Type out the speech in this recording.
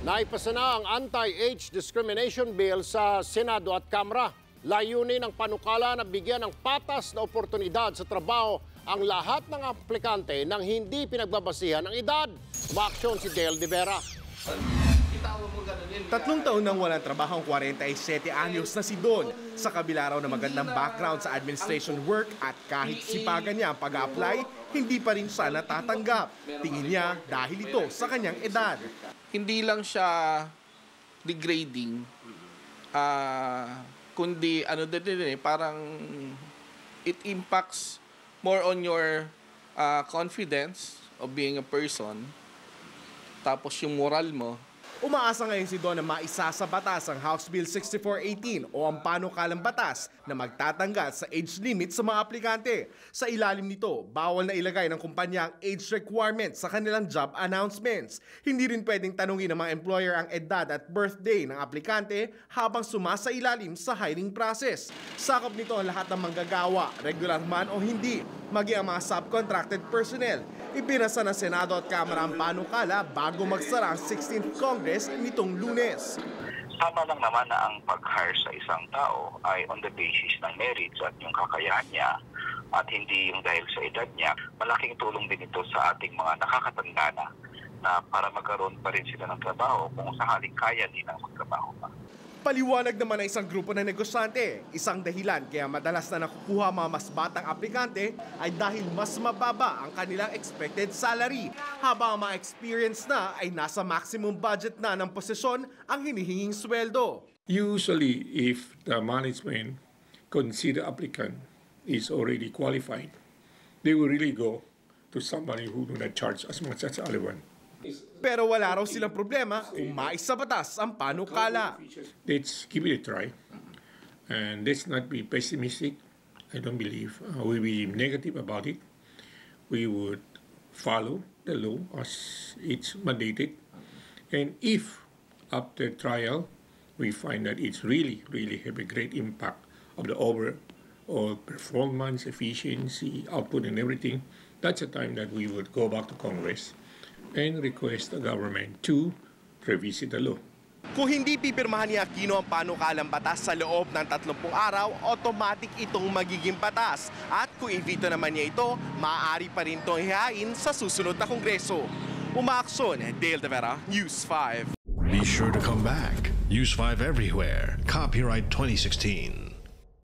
Naipasa na ang Anti-Age Discrimination Bill sa Senado at Kamara. Layunin ng panukala na bigyan ng patas na oportunidad sa trabaho ang lahat ng aplikante nang hindi pinagbabasihan ng edad. Umaaksyon si Del De Vera. 3 taon nang walang trabaho ang 47 anyos na si Don. Sa kabila raw na magandang background sa administration work at kahit sipagan niya ang pag-apply, hindi pa rin siya natatanggap. Tingin niya dahil ito sa kanyang edad. Hindi lang siya degrading, kundi parang it impacts more on your confidence of being a person, tapos yung moral mo. Umaasa ngayon si Don na maisa sa batas ang House Bill 6418 o ang panukalang batas na magtatanggal sa age limit sa mga aplikante. Sa ilalim nito, bawal na ilagay ng kumpanya ang age requirement sa kanilang job announcements. Hindi rin pwedeng tanungin ng mga employer ang edad at birthday ng aplikante habang sumasa ilalim sa hiring process. Sakop nito ang lahat ng manggagawa, regular man o hindi, maging ang mga subcontracted personnel. Ipinasa ng Senado at Kamara ang panukala bago magsara ang 16th Congress nitong Lunes. Tama lang naman na ang pag-hire sa isang tao ay on the basis ng merits at yung kakayahan niya at hindi yung dahil sa edad niya. Malaking tulong din ito sa ating mga nakakatanda na para magkaroon pa rin sila ng trabaho kung sakaling kaya nilang magtrabaho pa. Paliwanag naman ng isang grupo ng negosyante, isang dahilan kaya madalas na nakukuha mga mas batang aplikante ay dahil mas mababa ang kanilang expected salary, habang ang mga experience na ay nasa maximum budget na ng posisyon ang hinihinging sweldo. Usually, if the management consider applicant is already qualified, they will really go to somebody who do not charge as much as anyone. Pero wala raw silang problema kung maisa batas ang panukala. Let's give it a try. And let's not be pessimistic. I don't believe we will be negative about it. We would follow the law as it's mandated. And if after trial we find that it's really have a great impact of the overall performance, efficiency, output and everything, that's the time that we would go back to Congress and request the government to revisit the law. Kung hindi pipirmahan ni Aquino ang panukalang batas sa loob ng 30 araw, automatic itong magiging batas. At kung i-veto naman niya ito, maaari pa rin itong ihain sa susunod na Kongreso. Umaaksyon, Dale De Vera, News 5. Be sure to come back. News 5 everywhere. Copyright 2016.